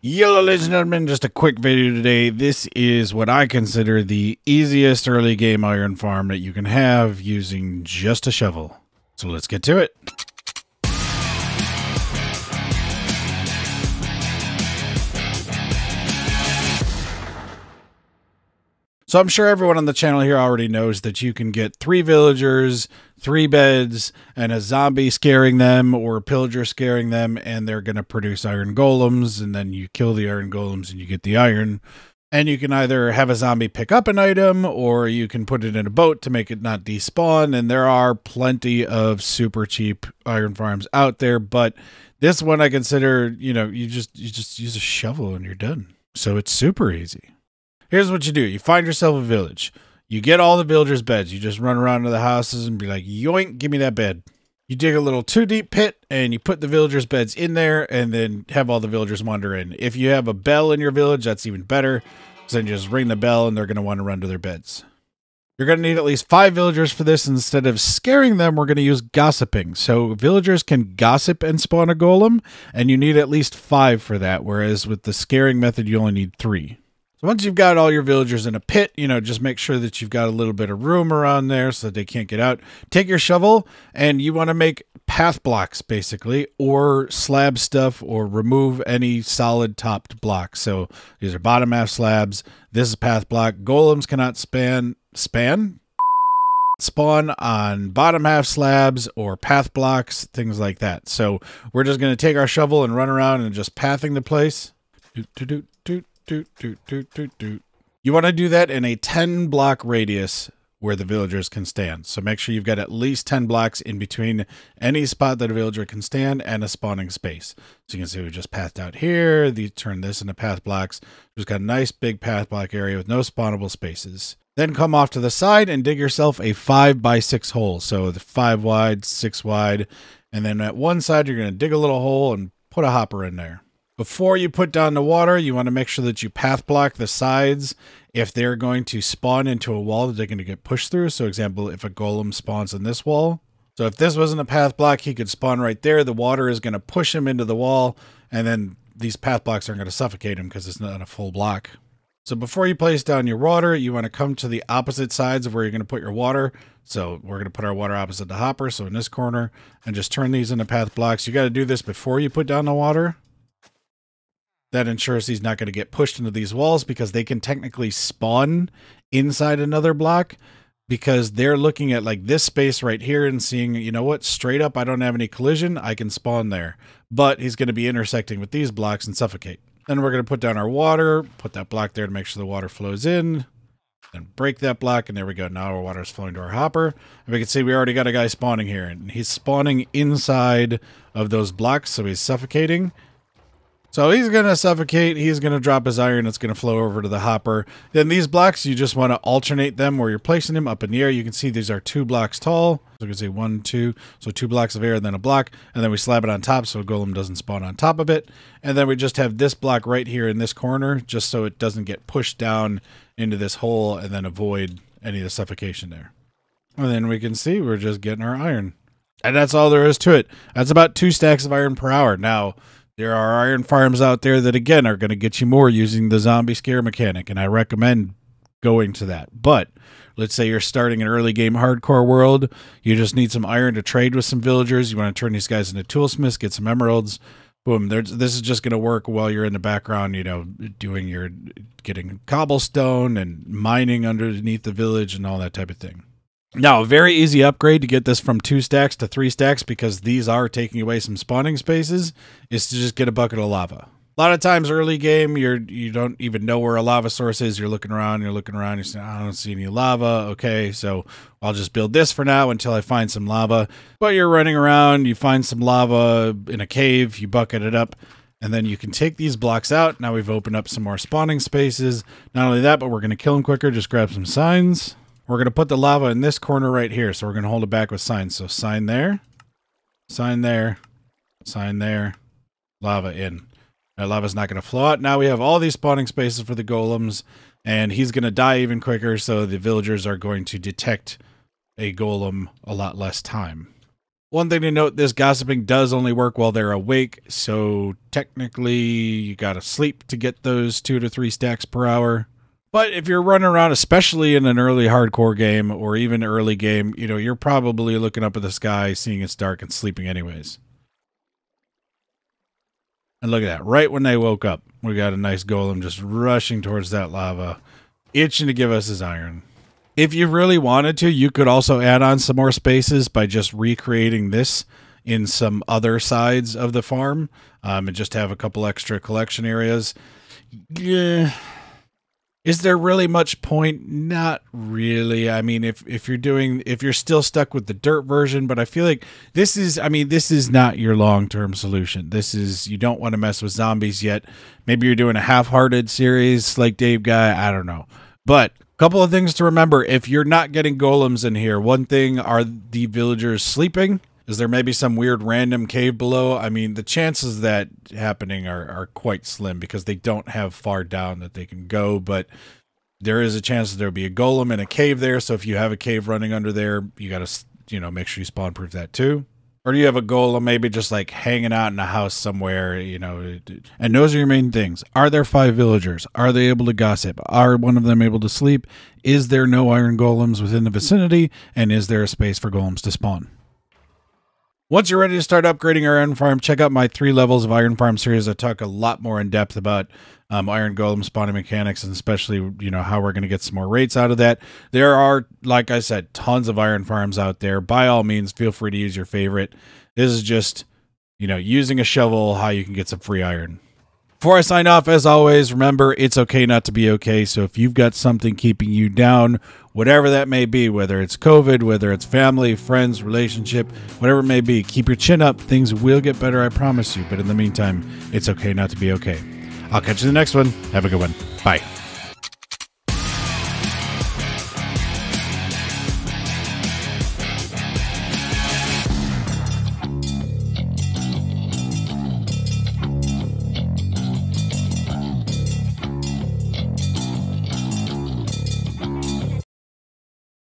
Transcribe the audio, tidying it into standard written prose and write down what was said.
Hello, ladies and gentlemen, just a quick video today. This is what I consider the easiest early game iron farm that you can have using just a shovel. So let's get to it. So I'm sure everyone on the channel here already knows that you can get 3 villagers, 3 beds, and a zombie scaring them or a pillager scaring them, and they're going to produce iron golems, and then you kill the iron golems and you get the iron. And you can either have a zombie pick up an item, or you can put it in a boat to make it not despawn, and there are plenty of super cheap iron farms out there, but this one I consider, you just use a shovel and you're done. So it's super easy. Here's what you do. You find yourself a village. You get all the villagers' beds. You just run around to the houses and be like, yoink, give me that bed. You dig a little 2-deep pit and you put the villagers' beds in there and then have all the villagers wander in. If you have a bell in your village, that's even better. So then you just ring the bell and they're going to want to run to their beds. You're going to need at least 5 villagers for this. Instead of scaring them, we're going to use gossiping. So villagers can gossip and spawn a golem, and you need at least 5 for that, whereas with the scaring method, you only need 3. So once you've got all your villagers in a pit, just make sure that you've got a little bit of room around there so that they can't get out. Take your shovel and you want to make path blocks basically, or slab stuff, or remove any solid topped blocks. So these are bottom half slabs. This is path block. Golems cannot spawn on bottom half slabs or path blocks, things like that. So we're just going to take our shovel and run around and just pathing the place. You want to do that in a 10 block radius where the villagers can stand. So make sure you've got at least 10 blocks in between any spot that a villager can stand and a spawning space. So you can see we just pathed out here. You turn this into path blocks. We've got a nice big path block area with no spawnable spaces. Then come off to the side and dig yourself a 5x6 hole. So the 5 wide, 6 wide. And then at one side, you're going to dig a little hole and put a hopper in there. Before you put down the water, you want to make sure that you path block the sides if they're going to spawn into a wall that they're going to get pushed through. So example, if a golem spawns in this wall. So if this wasn't a path block, he could spawn right there. The water is going to push him into the wall, and then these path blocks aren't going to suffocate him because it's not a full block. So before you place down your water, you want to come to the opposite sides of where you're going to put your water. So we're going to put our water opposite the hopper, so in this corner, and just turn these into path blocks. You got to do this before you put down the water. That ensures he's not going to get pushed into these walls, because they can technically spawn inside another block, because they're looking at like this space right here and seeing, you know what, straight up, I don't have any collision, I can spawn there. But he's going to be intersecting with these blocks and suffocate. Then we're going to put down our water, put that block there to make sure the water flows in, and break that block, and there we go. Now our water is flowing to our hopper. And we can see we already got a guy spawning here, and he's spawning inside of those blocks, so he's suffocating. So he's going to suffocate, he's going to drop his iron, it's going to flow over to the hopper. Then these blocks, you just want to alternate them where you're placing them up in the air. You can see these are 2 blocks tall. So you can see 1, 2, so 2 blocks of air and then a block. And then we slab it on top so a golem doesn't spawn on top of it. And then we just have this block right here in this corner, just so it doesn't get pushed down into this hole and then avoid any of the suffocation there. And then we can see we're just getting our iron. And that's all there is to it. That's about 2 stacks of iron per hour. Now, there are iron farms out there that, again, are going to get you more using the zombie scare mechanic, and I recommend going to that. But let's say you're starting an early game hardcore world. You just need some iron to trade with some villagers. You want to turn these guys into toolsmiths, get some emeralds. Boom. This is just going to work while you're in the background, getting cobblestone and mining underneath the village and all that type of thing. Now, a very easy upgrade to get this from 2 stacks to 3 stacks, because these are taking away some spawning spaces, is to just get a bucket of lava. A lot of times early game, you don't even know where a lava source is. You're looking around, you're saying, I don't see any lava. Okay, so I'll just build this for now until I find some lava. But you're running around, you find some lava in a cave, you bucket it up, and then you can take these blocks out. Now we've opened up some more spawning spaces. Not only that, but we're going to kill them quicker. Just grab some signs. We're going to put the lava in this corner right here. So we're going to hold it back with signs. So sign there, sign there, sign there, lava in. That lava's not going to flow out. Now we have all these spawning spaces for the golems, and he's going to die even quicker. So the villagers are going to detect a golem a lot less time. One thing to note, this gossiping does only work while they're awake, so technically you gotta sleep to get those 2 to 3 stacks per hour. But if you're running around, especially in an early hardcore game or even early game, you're probably looking up at the sky, seeing it's dark, and sleeping anyways. And look at that. Right when they woke up, we got a nice golem just rushing towards that lava, itching to give us his iron. If you really wanted to, you could also add on some more spaces by just recreating this in some other sides of the farm, and just have a couple extra collection areas. Yeah. Is there really much point? Not really. I mean, if you're still stuck with the dirt version, but I feel like this is not your long-term solution. You don't want to mess with zombies yet. Maybe you're doing a half-hearted series like Dave Guy. I don't know. But a couple of things to remember. If you're not getting golems in here, one thing, are the villagers sleeping? Is there maybe some weird random cave below? I mean, the chances of that happening are quite slim because they don't have far down that they can go, but there is a chance that there'll be a golem in a cave there, so if you have a cave running under there, you got to, make sure you spawn-proof that too. Or do you have a golem maybe just like hanging out in a house somewhere, and those are your main things. Are there 5 villagers? Are they able to gossip? Are one of them able to sleep? Is there no iron golems within the vicinity? And is there a space for golems to spawn? Once you're ready to start upgrading your iron farm, check out my 3 levels of iron farm series. I talk a lot more in depth about iron golem spawning mechanics, and especially, how we're going to get some more rates out of that. There are, like I said, tons of iron farms out there. By all means, feel free to use your favorite. This is just, using a shovel, how you can get some free iron. Before I sign off, as always, remember, it's okay not to be okay. So if you've got something keeping you down, whatever that may be, whether it's COVID, whether it's family, friends, relationship, whatever it may be, keep your chin up. Things will get better, I promise you. But in the meantime, it's okay not to be okay. I'll catch you in the next one. Have a good one. Bye.